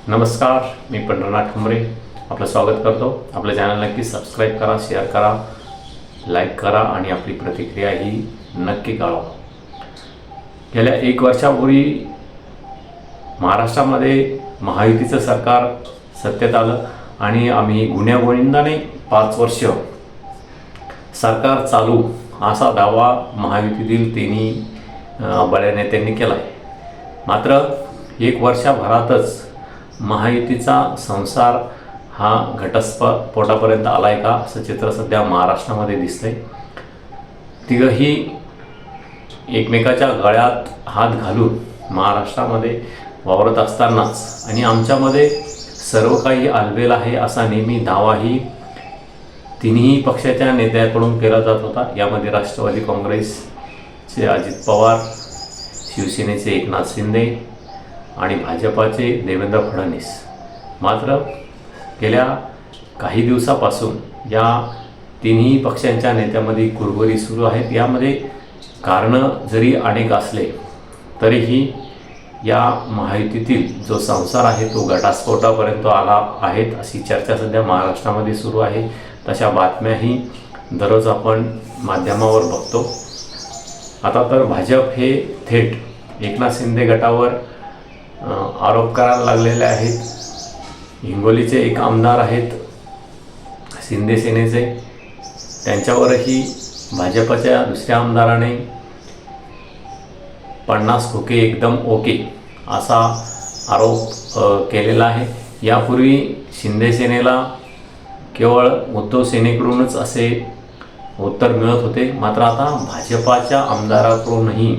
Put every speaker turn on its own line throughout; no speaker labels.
नमस्कार, मी पंढरनाथ ठोंबरे आपलं स्वागत करतो. आपल्या चॅनल नक्की सबस्क्राईब करा, शेअर करा, लाईक करा आणि आपली प्रतिक्रिया ही नक्की कळवा. गेल्या 1 वर्षापूर्वी महाराष्ट्रामध्ये महायुतीचं सरकार सत्तेत आलं आणि आम्ही गुण्यागोविंदाने 5 वर्ष सरकार चालू असा दावा महायुतीतील तिन्ही बड्या नेत्यांनी केला आहे. मात्र 1 वर्षाभरातच महायुतीचा संसार हा घटस्फोटापर्यंत आलाय का असं चित्र सध्या महाराष्ट्रामध्ये दिसतंय. तिघही एकमेकाच्या गळ्यात हात घालून महाराष्ट्रामध्ये वावरत असतानाच आणि आमच्यामध्ये सर्व काही आलबेल आहे असा नेहमी दावाही तिन्ही पक्षाच्या नेत्याकडून केला जात होता. यामध्ये राष्ट्रवादी काँग्रेसचे अजित पवार, शिवसेनेचे एकनाथ शिंदे आणि भाजपाचे देवेंद्र फडणवीस. मात्र गेल्या काही दिवसापासून या तिन्ही पक्षांच्या नेत्यामध्ये कुरबुरी सुरू आहेत. यामध्ये कारणं जरी अनेक असले तरीही या महायुतीतील जो संसार आहे तो घटस्फोटापर्यंत आला आहेत अशी चर्चा सध्या महाराष्ट्रामध्ये सुरू आहे. तशा बातम्याही दररोज आपण माध्यमावर बघतो. आता तर भाजप हे थेट एकनाथ शिंदे गटावर आरोप करायला लागलेले आहेत. हिंगोलीचे एक आमदार आहेत शिंदे सेनेचे, त्यांच्यावरही भाजपच्या दुसऱ्या आमदाराने 50 खोके एकदम ओके असा आरोप केलेला आहे. यापूर्वी शिंदे सेनेला केवळ उद्धव सेनेकडूनच असे उत्तर मिळत होते. मात्र आता भाजपाच्या आमदाराकडूनही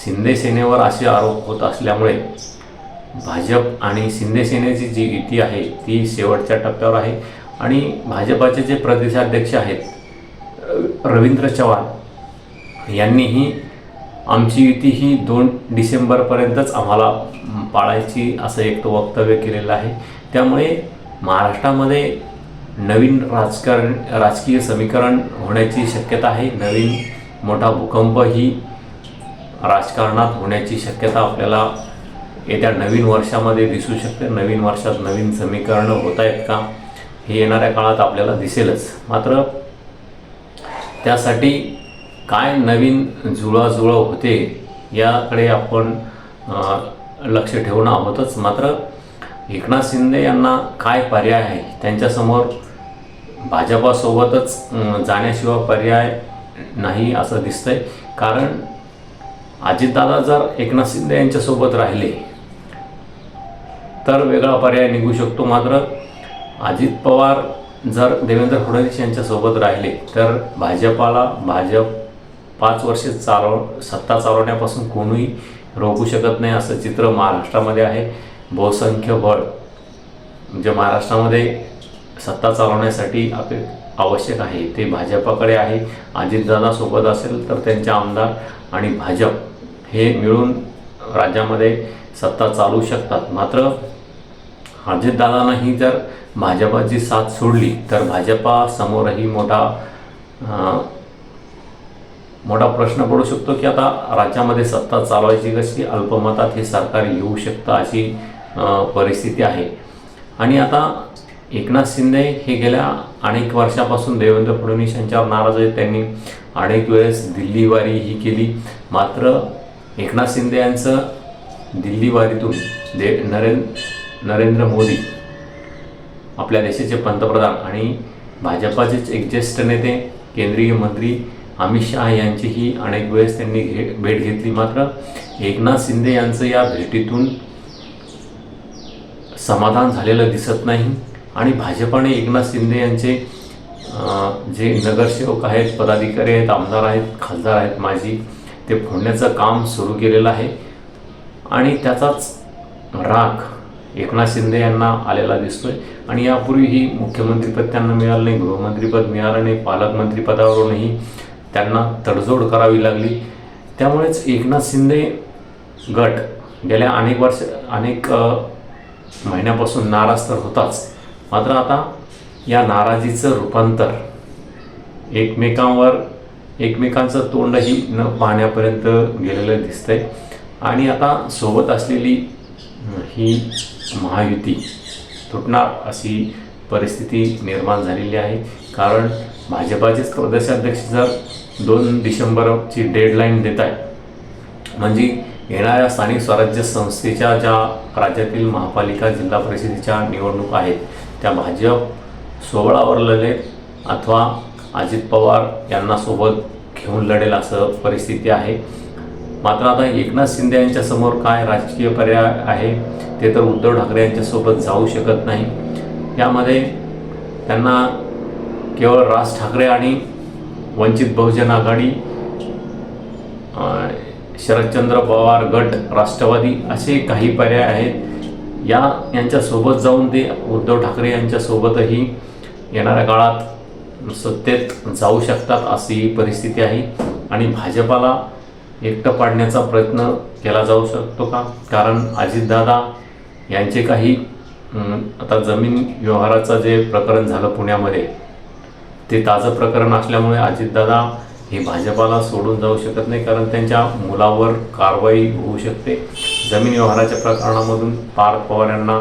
शिंदे सेनेवर असे आरोप होत असल्यामुळे भाजप आणि शिंदे सेनेची जी युती आहे ती शेवटच्या टप्प्यावर आहे. आणि भाजपाचे जे प्रदेशाध्यक्ष आहेत रवींद्र चव्हाण यांनीही आमची युती ही 2 डिसेंबरपर्यंतच आम्हाला पाळायची असं एक वक्तव्य केलेलं आहे. त्यामुळे महाराष्ट्रामध्ये नवीन राजकीय समीकरण होण्याची शक्यता आहे. नवीन मोठा भूकंप ही राजकारणात होण्याची शक्यता आपल्याला येत्या नवीन वर्षामध्ये दिसू शकते. नवीन वर्षात नवीन समीकरणं होत आहेत का हे येणाऱ्या काळात आपल्याला दिसेलच. मात्र त्यासाठी काय नवीन जुळवाजुळव होते याकडे आपण लक्ष ठेवणं आहोतच. मात्र एकनाथ शिंदे यांना काय पर्याय आहे, त्यांच्यासमोर भाजपासोबतच जाण्याशिवाय पर्याय नाही असं दिसतंय. कारण अजितदादा जर एकनाथ शिंदे यांच्यासोबत राहिले तर वेगळा पर्याय निघू शकतो. मात्र अजित पवार जर देवेंद्र फडणवीस यांच्यासोबत राहिले तर भाजप 5 वर्षे सत्ता चालवण्यापासून कोणीही रोखू शकत नाही असं चित्र महाराष्ट्रामध्ये आहे. बहुसंख्य बळ जे महाराष्ट्रामध्ये सत्ता चालवण्यासाठी आवश्यक आहे ते भाजपाकडे आहे. अजितदादा सोबत असेल तर त्यांचे आमदार आणि भाजप हे मिळून राज्यामध्ये सत्ता चालवू शकतात. मात्र अजितदादांनाही जर भाजपाची साथ सोडली तर भाजपासमोरही मोठा प्रश्न पडू शकतो की आता राज्यामध्ये सत्ता चालवायची कशी, अल्पमतात हे सरकार येऊ शकतं अशी परिस्थिती आहे. आणि आता एकनाथ शिंदे हे गेल्या अनेक वर्षापासून देवेंद्र फडणवीस यांच्यावर नाराज आहेत. त्यांनी अनेक वेळेस दिल्लीवारी ही केली. मात्र एकनाथ शिंदे यांचं दिल्लीवारीतून नरेंद्र मोदी आपल्या देशाचे पंतप्रधान आणि भाजपाचेच एक ज्येष्ठ नेते केंद्रीय मंत्री अमित शहा यांचीही अनेक वेळेस त्यांनी भेट घेतली. मात्र एकनाथ शिंदे यांचं या भेटीतून समाधान झालेलं दिसत नाही. आणि भाजपाने एकनाथ शिंदे यांचे जे नगरसेवक आहेत, पदाधिकारी आहेत, आमदार आहेत, खासदार आहेत माजी, ते फोडण्याचं काम सुरू केलेलं आहे. आणि त्याचाच राग एकनाथ शिंदे यांना आलेला दिसतोय. आणि यापूर्वीही मुख्यमंत्रीपद त्यांना मिळालं नाही, गृहमंत्रीपद मिळालं नाही, पालकमंत्रीपदावरूनही त्यांना तडजोड करावी लागली. त्यामुळेच एकनाथ शिंदे गट गेल्या अनेक महिन्यापासून नाराज तर होताच. मात्र आता या नाराजीचं रूपांतर एकमेकांचं तोंडही न पाहण्यापर्यंत गेलेलं दिसतंय. आणि आता सोबत असलेली ही महायुती तुटणार अशी परिस्थिती निर्माण झालेली आहे. कारण भाजपाचेच प्रदेशाध्यक्ष जर 2 डिसेंबरची डेडलाईन देत आहेत, म्हणजे येणाऱ्या स्थानिक स्वराज्य संस्थेच्या ज्या राज्यातील महापालिका जिल्हा परिषदेच्या निवडणुका आहेत त्या भाजप 16वर लढेल अथवा अजित पवार यांना सोबत घेऊन लढेल असं परिस्थिती आहे. मात्र आता एकनाथ शिंदे यांच्यासमोर काय राजकीय पर्याय आहे ते तर उद्धव ठाकरे यांच्यासोबत जाऊ शकत नाही. यामध्ये त्यांना केवळ राज ठाकरे आणि वंचित बहुजन आघाडी, शरदचंद्र पवार गट, राष्ट्रवादी असे काही पर्याय आहेत. यांच्यासोबत जाऊन ते उद्धव ठाकरे यांच्यासोबतही येणाऱ्या काळात सत्तेत जाऊ शकतात अशी परिस्थिती आहे. आणि भाजपाला एकटं पाडण्याचा प्रयत्न केला जाऊ शकतो का? कारण अजितदादा यांचे काही आता जमीन व्यवहाराचं जे प्रकरण झालं पुण्यामध्ये ते ताजं प्रकरण असल्यामुळे अजितदादा हे भाजपाला सोडून जाऊ शकत नाही, कारण त्यांच्या मुलावर कारवाई होऊ शकते. जमीन व्यवहाराच्या प्रकरणामधून पार्थ पवार यांना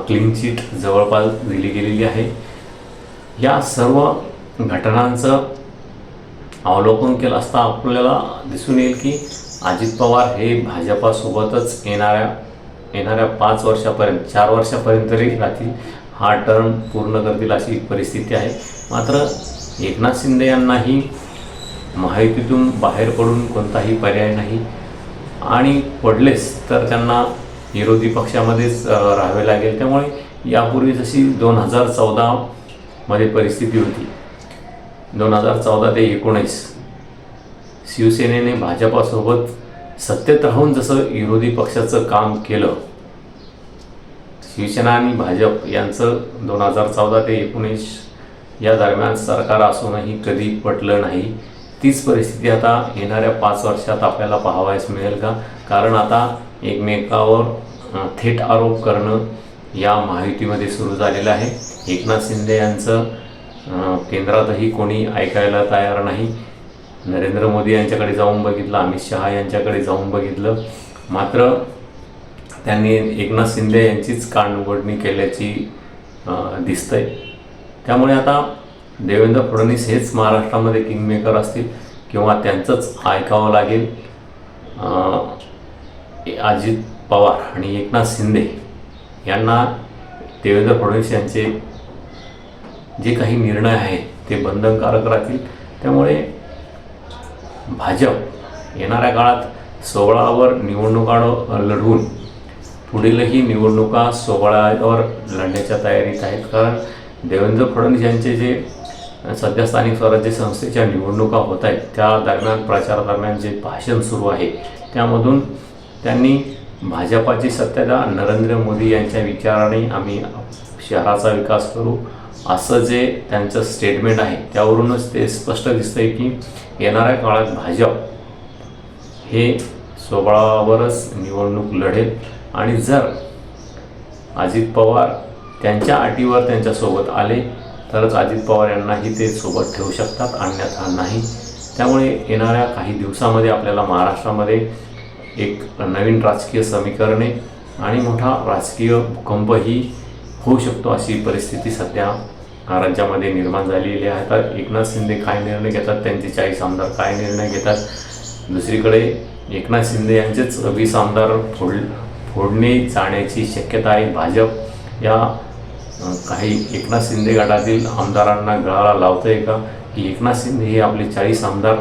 क्लीन चिट जवळपास दिली गेलेली आहे. या सर्व घटनांचं अवलोकन केलं असता आपल्याला दिसून येईल की अजित पवार हे भाजपासोबतच येणाऱ्या 5 वर्षापर्यंत 4 वर्षापर्यंत तरी राहतील, हा टर्म पूर्ण करतील अशी परिस्थिती आहे. मात्र एकनाथ शिंदे यांनाही महायुतीतून बाहेर पडून कोणताही पर्याय नाही आणि पडलेच तर त्यांना विरोधी पक्षामध्येच राहावे लागेल. त्यामुळे यापूर्वी जशी 2014मध्ये परिस्थिती होती, 2014 ते 19 शिवसेनेने भाजपासोबत सत्तेत राहून जसं विरोधी पक्षाचं काम केलं, शिवसेना आणि भाजप यांचं 2014 ते 19 या दरम्यान सरकार असूनही कधी पटलं नाही. तीच परिस्थिती आता येणाऱ्या 5 वर्षात आपल्याला पाहावयास मिळेल का? कारण आता एकमेकावर थेट आरोप करणं या महायुतीमध्ये सुरू झालेलं आहे. एकनाथ शिंदे यांचं केंद्रातही कोणी ऐकायला तयार नाही. नरेंद्र मोदी यांच्याकडे जाऊन बघितलं, अमित शहा यांच्याकडे जाऊन बघितलं, मात्र त्यांनी एकनाथ शिंदे यांचीच कानउघडणी केल्याची दिसतंय. त्यामुळे आता देवेंद्र फडणवीस हेच महाराष्ट्रामध्ये किंगमेकर असतील किंवा त्यांचंच ऐकावं लागेल. अजित पवार आणि एकनाथ शिंदे यांना देवेंद्र फडणवीस यांचे जे काही निर्णय आहेत ते बंधनकारक राहतील. त्यामुळे भाजप येणाऱ्या काळात 16वर निवडणुका लढवून पुढीलही निवडणुका 16वर लढण्याच्या तयारीत आहेत. कारण देवेंद्र फडणवीस यांचे जे सध्या स्थानिक स्वराज्य संस्थेच्या निवडणुका होत आहेत त्या दरम्यान प्रचारादरम्यान जे भाषण सुरू आहे त्यामधून त्यांनी भाजपाची सत्ता नरेंद्र मोदी यांच्या विचाराने आम्ही शहराचा विकास करू असं जे त्यांचं स्टेटमेंट आहे त्यावरूनच ते स्पष्ट दिसतंय की येणाऱ्या काळात भाजप हे 16वरच निवडणूक लढेल. आणि जर अजित पवार त्यांच्या अटीवर त्यांच्यासोबत आले तरच अजित पवार यांनाही ते सोबत ठेवू शकतात, अन्यथा नाही. त्यामुळे येणाऱ्या काही दिवसामध्ये आपल्याला महाराष्ट्रामध्ये एक नवीन राजकीय समीकरणे आणि मोठा राजकीय भूकंपही होऊ शकतो अशी परिस्थिती सध्या राज्यामध्ये निर्माण झालेली आहे. तर एकनाथ शिंदे काय निर्णय घेतात, त्यांचे 40 आमदार काय निर्णय घेतात, दुसरीकडे एकनाथ शिंदे यांचेच 20 आमदार फोडणे जाण्याची शक्यता आहे. भाजप या काही एकनाथ शिंदे गटातील आमदारांना गळाला लावतं आहे का, की एकनाथ शिंदे हे आपले 40 आमदार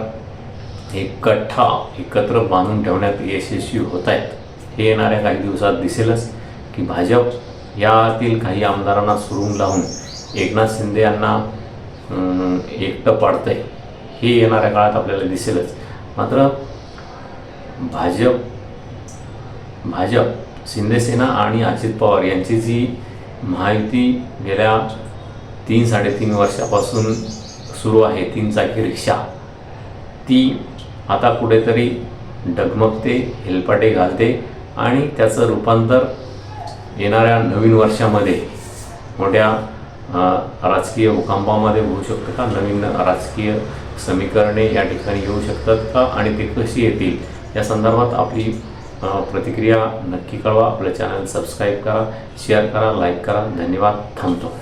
एकत्र बांधून ठेवण्यात यशस्वी होत आहेत. हे येणाऱ्या काही दिवसात दिसेलच की भाजप यातील काही आमदारांना सुरून लावून एकनाथ शिंदे यांना एकटं पाडतंय हे येणाऱ्या काळात आपल्याला दिसेलच. मात्र भाजप शिंदेसेना आणि अजित पवार यांची जी महायुती गेल्या 3-3.5 वर्षापासून सुरू आहे, 3 चाकी रिक्षा, ती आता कुठेतरी डगमगते, हेलपाटे घालते आणि त्याचं रूपांतर येणाऱ्या नवीन वर्षामध्ये मोठ्या राजकीय भूकंपामध्ये होऊ शकतं का, नवीन राजकीय समीकरणे या ठिकाणी येऊ शकतात का आणि ते कशी येतील या संदर्भात आपली प्रतिक्रिया नक्की कळवा. आपलं चॅनल सबस्क्राईब करा, शेअर करा, लाईक करा. धन्यवाद. थांबतो.